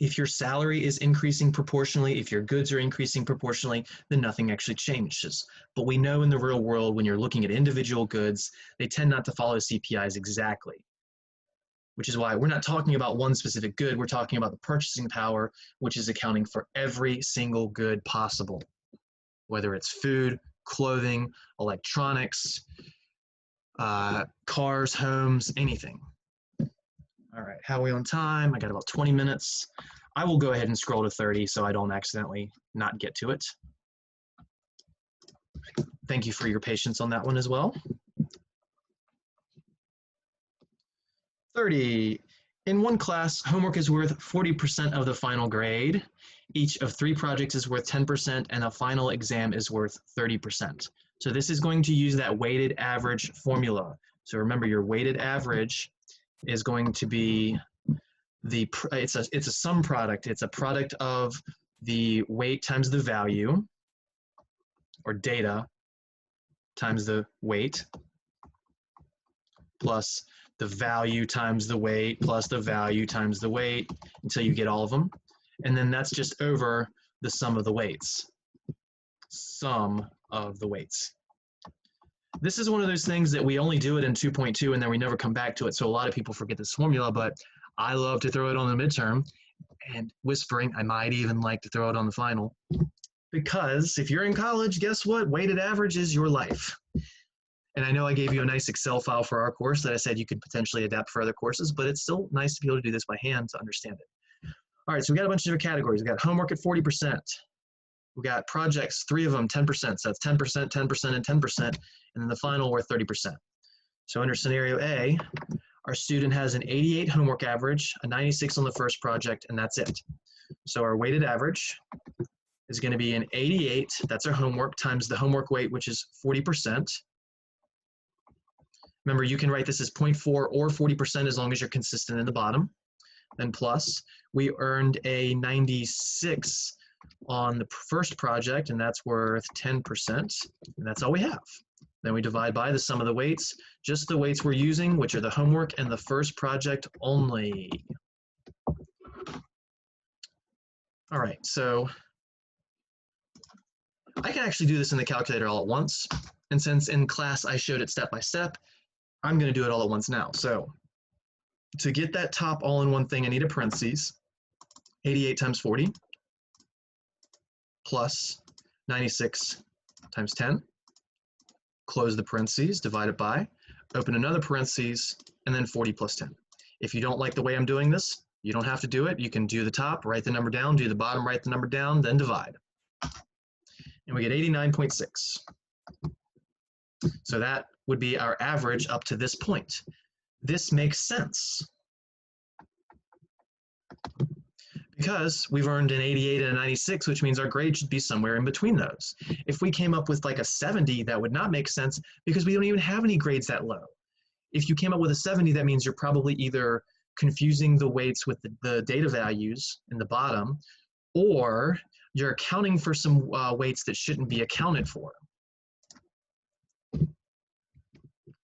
If your salary is increasing proportionally, if your goods are increasing proportionally, then nothing actually changes. But we know in the real world, when you're looking at individual goods, they tend not to follow CPIs exactly, which is why we're not talking about one specific good. We're talking about the purchasing power, which is accounting for every single good possible, whether it's food, clothing, electronics, cars, homes, anything. All right, how are we on time? I got about 20 minutes. I will go ahead and scroll to 30 so I don't accidentally not get to it. Thank you for your patience on that one as well. 30. In one class, homework is worth 40% of the final grade. Each of 3 projects is worth 10%, and a final exam is worth 30%. So this is going to use that weighted average formula. So remember, your weighted average is going to be it's a sum product. It's a product of the weight times the value, or data times the weight, plus the value times the weight, plus the value times the weight, until you get all of them. And then that's just over the sum of the weights. Sum of the weights. This is one of those things that we only do it in 2.2 and then we never come back to it. So a lot of people forget this formula, but I love to throw it on the midterm, and whispering, I might even like to throw it on the final. Because if you're in college, guess what? Weighted average is your life. And I know I gave you a nice Excel file for our course that I said you could potentially adapt for other courses, but it's still nice to be able to do this by hand to understand it. All right, so we got a bunch of different categories. We got homework at 40%. We got projects, 3 of them, 10%. So that's 10%, 10%, and 10%. And then the final worth 30%. So under scenario A, our student has an 88 homework average, a 96 on the first project, and that's it. So our weighted average is going to be an 88, that's our homework, times the homework weight, which is 40%. Remember, you can write this as 0.4 or 40% as long as you're consistent in the bottom. Then plus, we earned a 96 on the first project, and that's worth 10%, and that's all we have. Then we divide by the sum of the weights, just the weights we're using, which are the homework and the first project only. All right, so I can actually do this in the calculator all at once. And since in class I showed it step by step, I'm going to do it all at once now. So to get that top all-in-one thing, I need a parentheses, 88 times 40, plus 96 times 10. Close the parentheses, divide it by, open another parentheses, and then 40 plus 10. If you don't like the way I'm doing this, you don't have to do it. You can do the top, write the number down, do the bottom, write the number down, then divide. And we get 89.6. So that would be our average up to this point. This makes sense, because we've earned an 88 and a 96, which means our grade should be somewhere in between those. If we came up with like a 70, that would not make sense because we don't even have any grades that low. If you came up with a 70, that means you're probably either confusing the weights with the data values in the bottom, or you're accounting for some weights that shouldn't be accounted for.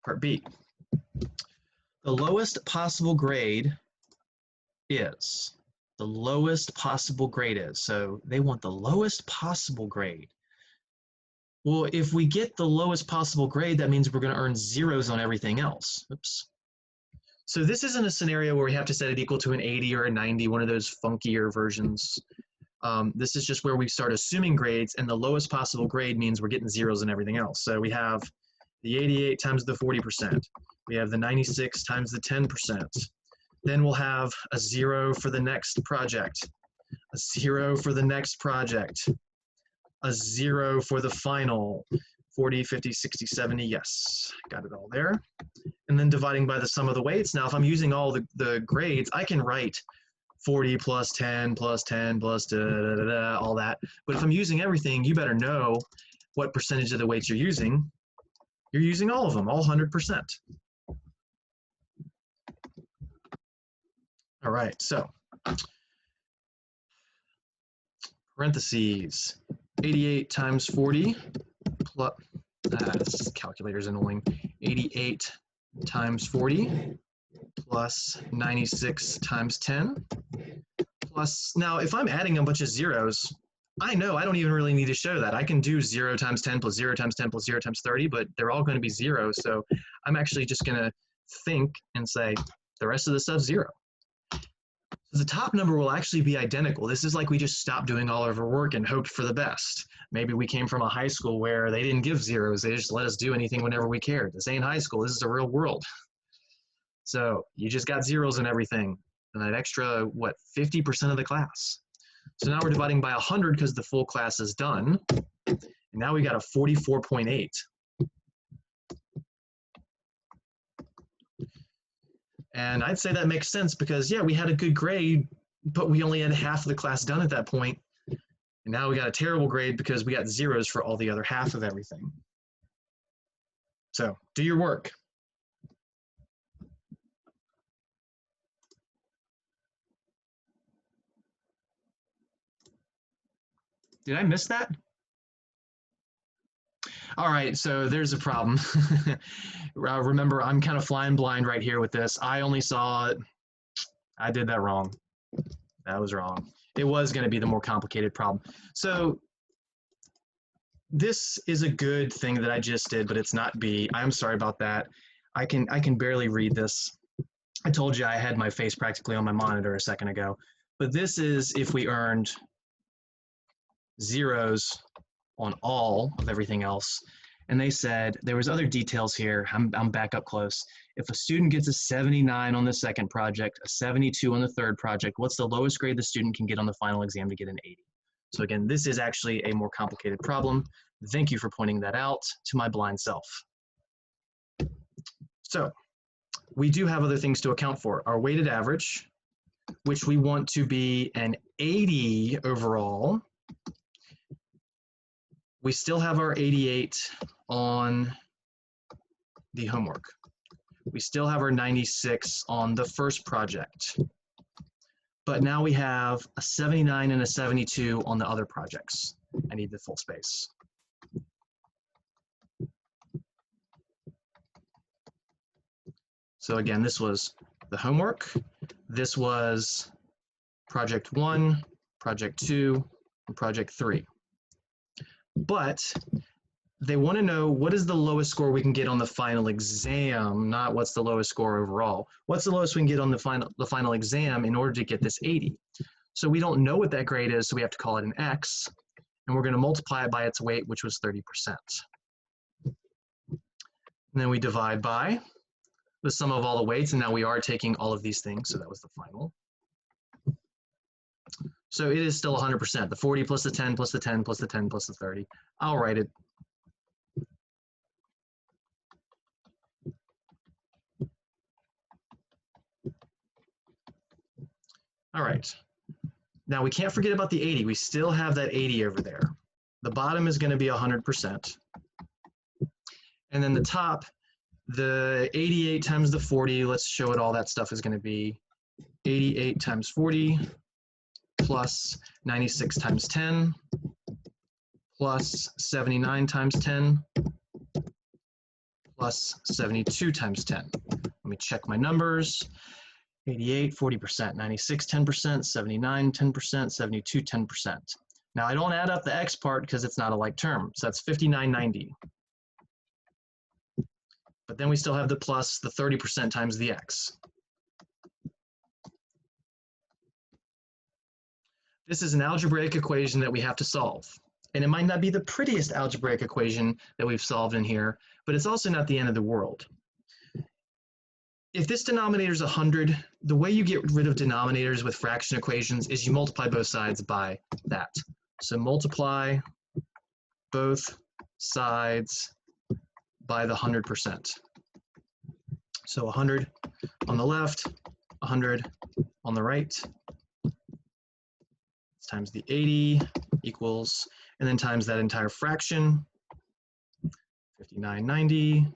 Part B. The lowest possible grade is. The lowest possible grade is. So they want the lowest possible grade. Well, if we get the lowest possible grade, that means we're going to earn zeros on everything else. Oops. So this isn't a scenario where we have to set it equal to an 80 or a 90, one of those funkier versions. This is just where we start assuming grades, and the lowest possible grade means we're getting zeros and everything else. So we have the 88 times the 40%. We have the 96 times the 10%. Then we'll have a 0 for the next project, a 0 for the next project, a 0 for the final, 40, 50, 60, 70, yes, got it all there. And then dividing by the sum of the weights. Now, if I'm using all the grades, I can write 40 plus 10 plus 10 plus da, da, da, da, all that. But if I'm using everything, you better know what percentage of the weights you're using. You're using all of them, all 100%. All right, so parentheses, 88 times 40 plus, this calculator's annoying, 88 times 40 plus 96 times 10 plus, now if I'm adding a bunch of zeros, I know I don't even really need to show that. I can do 0 times 10 plus 0 times 10 plus 0 times 30, but they're all going to be 0. So I'm actually just going to think and say the rest of the stuff's 0. The top number will actually be identical. This is like we just stopped doing all of our work and hoped for the best. Maybe we came from a high school where they didn't give zeros. They just let us do anything whenever we cared. This ain't high school. This is the real world. So you just got zeros and everything. And that extra, what, 50% of the class. So now we're dividing by 100 because the full class is done. And now we got a 44.8. And I'd say that makes sense because, yeah, we had a good grade, but we only had half of the class done at that point. And now we got a terrible grade because we got zeros for all the other half of everything. So do your work. Did I miss that? All right, so there's a problem. Remember, I'm kind of flying blind right here with this. I only saw it. I did that wrong. That was wrong. It was going to be the more complicated problem. So this is a good thing that I just did, but it's not B. I'm sorry about that. I can barely read this. I told you I had my face practically on my monitor a second ago. But this is if we earned zeros on all of everything else. And they said, there was other details here. I'm back up close. If a student gets a 79 on the second project, a 72 on the third project, what's the lowest grade the student can get on the final exam to get an 80? So again, this is actually a more complicated problem. Thank you for pointing that out to my blind self. So we do have other things to account for. Our weighted average, which we want to be an 80 overall. We still have our 88 on the homework. We still have our 96 on the first project. But now we have a 79 and a 72 on the other projects. I need the full space. So again, this was the homework. This was project 1, project 2, and project 3. But they want to know what is the lowest score we can get on the final exam, not what's the lowest score overall. What's the lowest we can get on the final exam in order to get this 80? So we don't know what that grade is, so we have to call it an X, and we're going to multiply it by its weight, which was 30%. And then we divide by the sum of all the weights, and now we are taking all of these things, so that was the final. So it is still 100%, the 40 plus the 10 plus the 10 plus the 10 plus the 30. I'll write it. All right. Now we can't forget about the 80. We still have that 80 over there. The bottom is going to be 100%. And then the top, the 88 times the 40, let's show what all that stuff is going to be. 88 times 40 plus 96 times 10 plus 79 times 10 plus 72 times 10. Let me check my numbers. 88, 40%, 96, 10%, 79, 10%, 72, 10%. Now I don't add up the X part because it's not a like term, so that's 59.90. But then we still have the plus the 30% times the X. This is an algebraic equation that we have to solve. And it might not be the prettiest algebraic equation that we've solved in here, but it's also not the end of the world. If this denominator is 100, the way you get rid of denominators with fraction equations is you multiply both sides by that. So multiply both sides by the 100%. So 100 on the left, 100 on the right, times the 80 equals, and then times that entire fraction, 59.90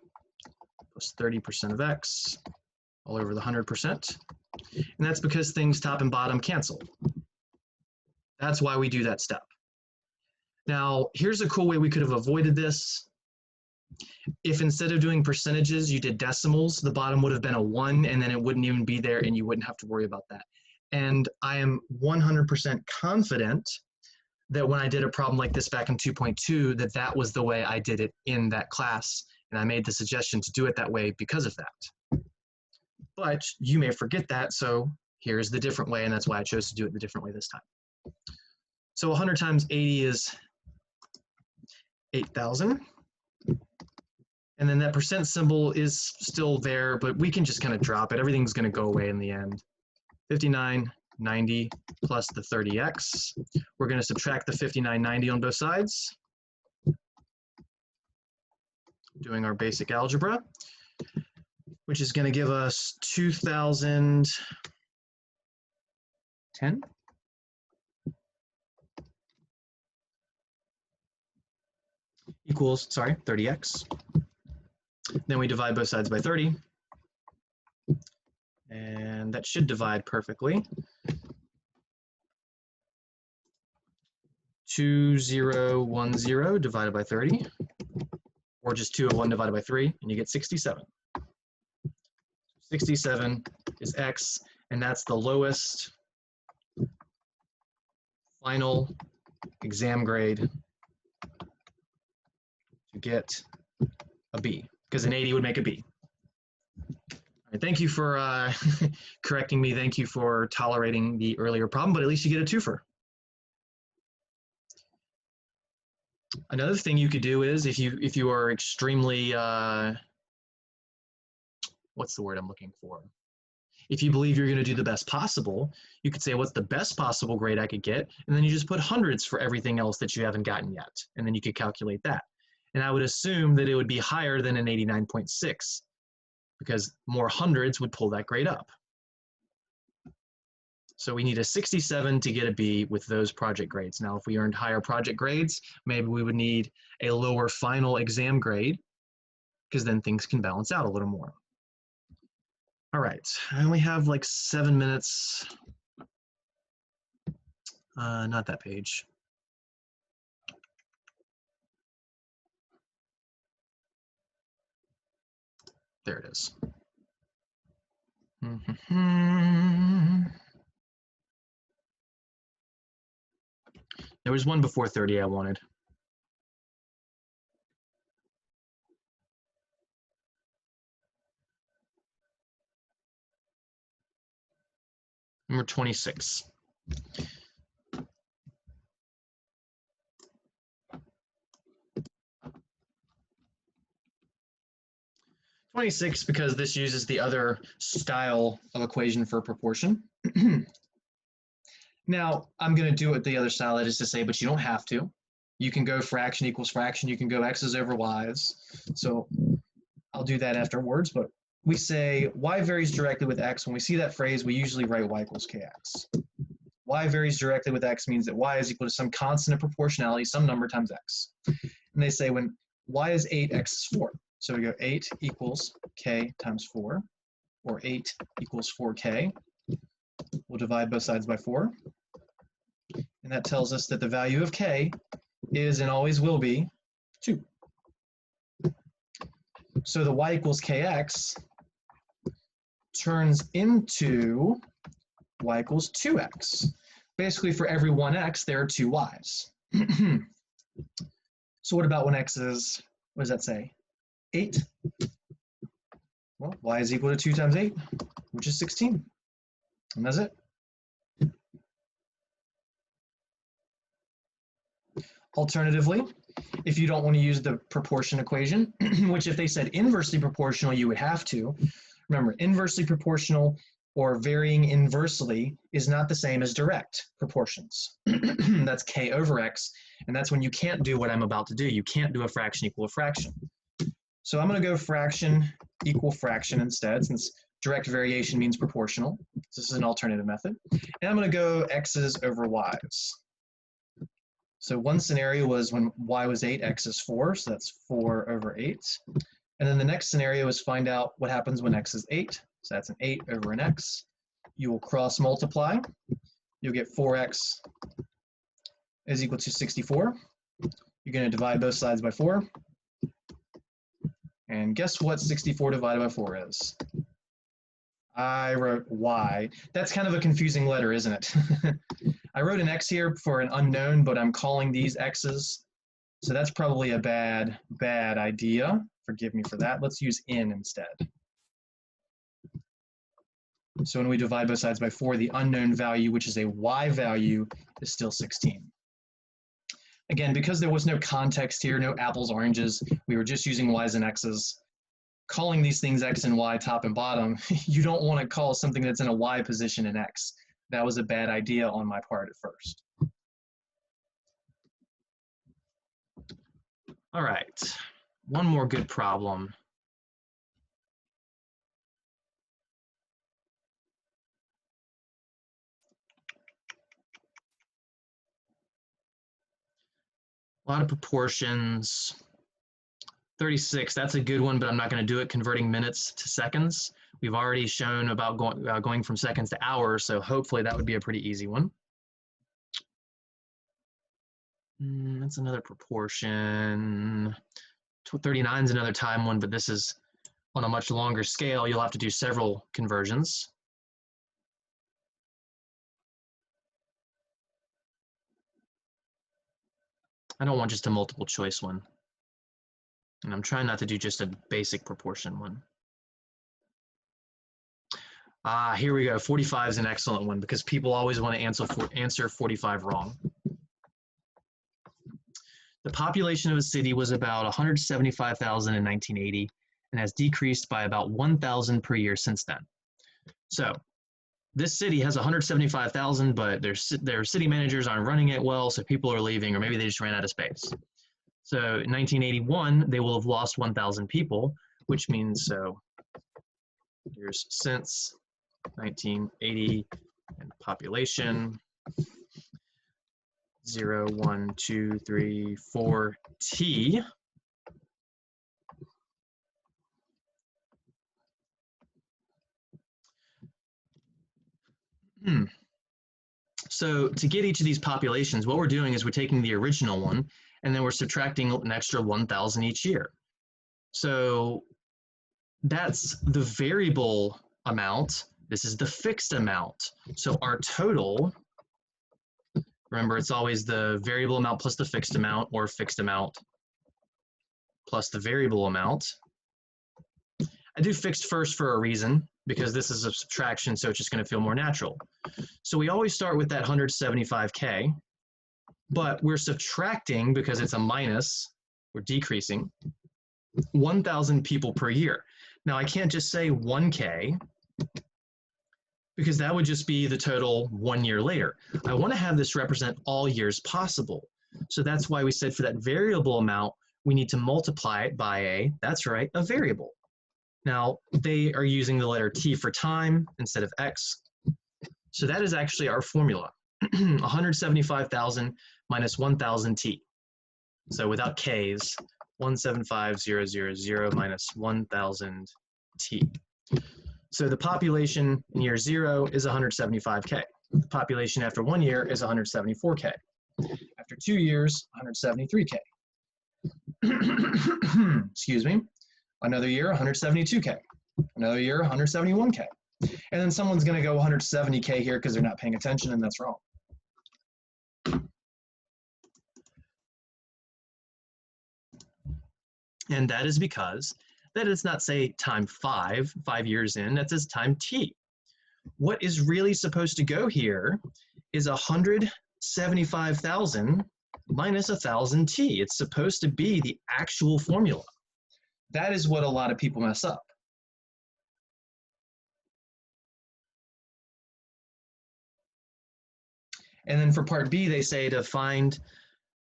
plus 30% of X, all over the 100%. And that's because things top and bottom cancel. That's why we do that step. Now, here's a cool way we could have avoided this. If instead of doing percentages, you did decimals, the bottom would have been a 1, and then it wouldn't even be there, and you wouldn't have to worry about that. And I am 100% confident that when I did a problem like this back in 2.2, that was the way I did it in that class. And I made the suggestion to do it that way because of that. But you may forget that, so here's the different way, and that's why I chose to do it the different way this time. So 100 times 80 is 8,000. And then that percent symbol is still there, but we can just kind of drop it. Everything's going to go away in the end. 5990 plus the 30x. We're going to subtract the 5990 on both sides. Doing our basic algebra, which is going to give us 2010 equals, 30x. Then we divide both sides by 30. And that should divide perfectly. 2010 divided by 30, or just 201 divided by 3, and you get 67. 67 is x, and that's the lowest final exam grade to get a B, because an 80 would make a B. Thank you for correcting me. Thank you for tolerating the earlier problem, but at least you get a twofer. Another thing you could do is if you are extremely, what's the word I'm looking for? If you believe you're going to do the best possible, you could say, what's the best possible grade I could get? And then you just put hundreds for everything else that you haven't gotten yet. And then you could calculate that. And I would assume that it would be higher than an 89.6. because more hundreds would pull that grade up. So we need a 67 to get a B with those project grades. Now, if we earned higher project grades, maybe we would need a lower final exam grade, because then things can balance out a little more. All right, I only have like 7 minutes. Not that page. There it is. There was one before 30 I wanted. Number 26. Because this uses the other style of equation for proportion. Now, I'm going to do it the other style, that is to say, but you don't have to. You can go fraction equals fraction. You can go x's over y's. So I'll do that afterwards, but we say y varies directly with x. When we see that phrase, we usually write y equals kx. Y varies directly with x means that y is equal to some constant of proportionality, some number times x. And they say when y is 8, x is 4. So we go 8 equals k times 4, or 8 equals 4k. We'll divide both sides by 4. And that tells us that the value of k is and always will be 2. So the y equals kx turns into y equals 2x. Basically, for every 1x, there are 2 y's. So what about when x is, what does that say? 8. Well, y is equal to 2 times 8, which is 16. And that's it. Alternatively, if you don't want to use the proportion equation, which if they said inversely proportional, you would have to. Remember, inversely proportional or varying inversely is not the same as direct proportions. That's k over x, and that's when you can't do what I'm about to do. You can't do a fraction equal a fraction. So I'm going to go fraction equal fraction instead, since direct variation means proportional. This is an alternative method. And I'm going to go x's over y's. So one scenario was when y was 8, x is 4, so that's 4 over 8. And then the next scenario is find out what happens when x is 8. So that's an 8 over an x. You will cross multiply. You'll get 4x is equal to 64. You're going to divide both sides by 4. And guess what 64 divided by 4 is? I wrote Y. That's kind of a confusing letter, isn't it? I wrote an X here for an unknown, but I'm calling these X's. So that's probably a bad idea. Forgive me for that. Let's use N instead. So when we divide both sides by 4, the unknown value, which is a Y value, is still 16. Again, because there was no context here, no apples, oranges, we were just using Y's and X's. Calling these things X and Y top and bottom, you don't want to call something that's in a Y position an X. That was a bad idea on my part at first. All right, one more good problem. A lot of proportions. 36, that's a good one, but I'm not going to do it converting minutes to seconds. We've already shown about going from seconds to hours, so hopefully that would be a pretty easy one. That's another proportion. 39 is another time one, but this is on a much longer scale. You'll have to do several conversions. I don't want just a multiple choice one. And I'm trying not to do just a basic proportion one. Here we go. 45 is an excellent one because people always want to answer 45 wrong. The population of a city was about 175,000 in 1980 and has decreased by about 1,000 per year since then. So this city has 175,000, but their city managers aren't running it well, so people are leaving, or maybe they just ran out of space. So in 1981, they will have lost 1,000 people, which means so years since 1980 and population 0, 1, 2, 3, 4 T. So to get each of these populations, what we're doing is we're taking the original one and then we're subtracting an extra 1,000 each year. So that's the variable amount. This is the fixed amount. So our total, remember, it's always the variable amount plus the fixed amount, or fixed amount plus the variable amount. I do fixed first for a reason, because this is a subtraction, so it's just going to feel more natural. So we always start with that 175K, but we're subtracting, because it's a minus, we're decreasing, 1,000 people per year. Now I can't just say 1K, because that would just be the total 1 year later. I want to have this represent all years possible. So that's why we said for that variable amount, we need to multiply it by a, that's right, a variable. Now they are using the letter T for time instead of X. So that is actually our formula, 175,000 minus 1,000 T. So without Ks, 175,000 minus 1,000 T. So the population in year 0 is 175K. The population after 1 year is 174K. After 2 years, 173K. Excuse me. Another year, 172K. Another year, 171K. And then someone's going to go 170K here because they're not paying attention, and that's wrong. And that is because that does not say time 5 years in, that says time T. What is really supposed to go here is 175,000 minus 1,000 T. It's supposed to be the actual formula. That is what a lot of people mess up. And then for part B, they say to find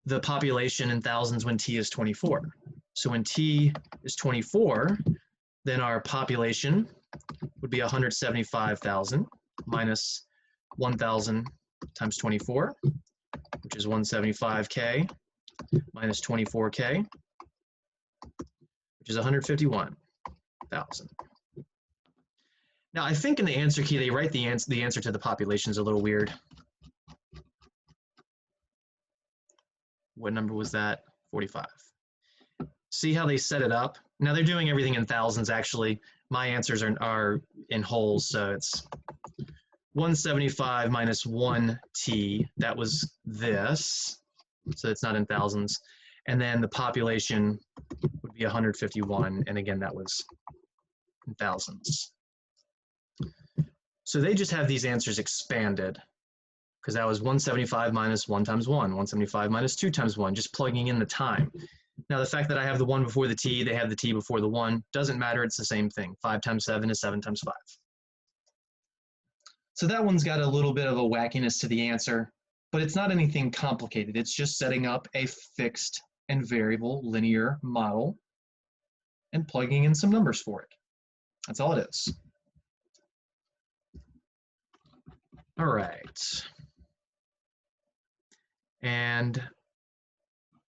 the population in thousands when T is 24. So when T is 24, then our population would be 175,000 minus 1,000 times 24, which is 175K minus 24K, which is 151,000. Now, I think in the answer key, they write the answer to the population is a little weird. What number was that? 45. See how they set it up? Now they're doing everything in thousands, actually. my answers are in wholes, so it's 175 minus 1t, that was this, so it's not in thousands. And then the population would be 151, and again, that was in thousands. So they just have these answers expanded, because that was 175 minus 1 times 1, 175 minus 2 times 1, just plugging in the time. Now the fact that I have the 1 before the t, they have the t before the 1, doesn't matter, it's the same thing. 5 times 7 is 7 times 5. So that one's got a little bit of a wackiness to the answer, but it's not anything complicated. It's just setting up a fixed and variable linear model and plugging in some numbers for it. That's all it is. All right. And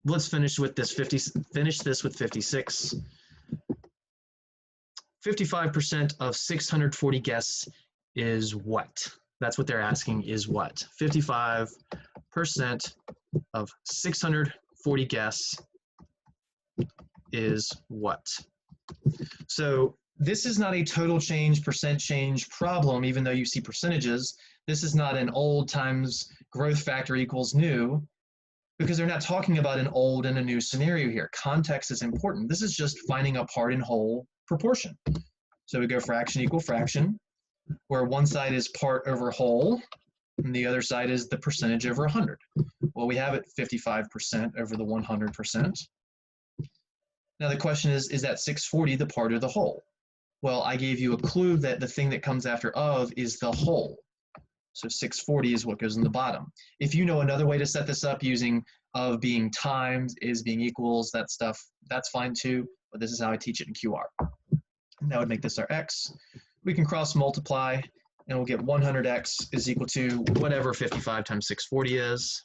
let's finish with this 56. 55% of 640 guests is what? That's what they're asking, is what? 55% of 640 guests is what? So this is not a total change, percent change problem, even though you see percentages. This is not an old times growth factor equals new, because they're not talking about an old and a new scenario here. Context is important. This is just finding a part and whole proportion. So we go fraction equal fraction, where one side is part over whole, and the other side is the percentage over 100. Well, we have it 55% over the 100%. Now the question is that 640 the part or the whole? Well, I gave you a clue that the thing that comes after of is the whole. So 640 is what goes in the bottom. If you know another way to set this up using of being times, is being equals, that stuff, that's fine too, but this is how I teach it in QR. And that would make this our x. We can cross multiply, and we'll get 100x is equal to whatever 55 times 640 is.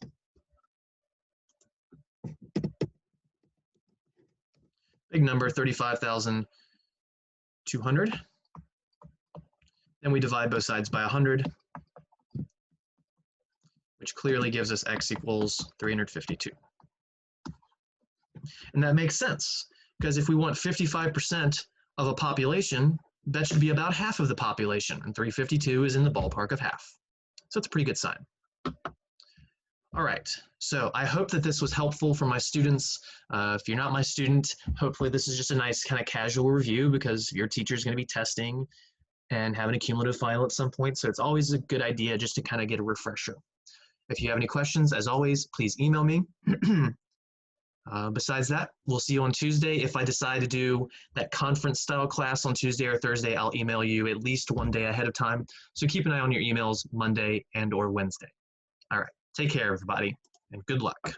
Big number, 35,200. Then we divide both sides by 100, which clearly gives us x equals 352. And that makes sense, because if we want 55% of a population, that should be about half of the population, and 352 is in the ballpark of half. So it's a pretty good sign. All right, so I hope that this was helpful for my students. If you're not my student, hopefully this is just a nice kind of casual review, because your teacher is going to be testing and having a cumulative final at some point, so it's always a good idea just to kind of get a refresher. If you have any questions, as always, please email me. Besides that, we'll see you on Tuesday. If I decide to do that conference style class on Tuesday or Thursday, I'll email you at least one day ahead of time. So keep an eye on your emails Monday and or Wednesday. All right, take care everybody, and good luck.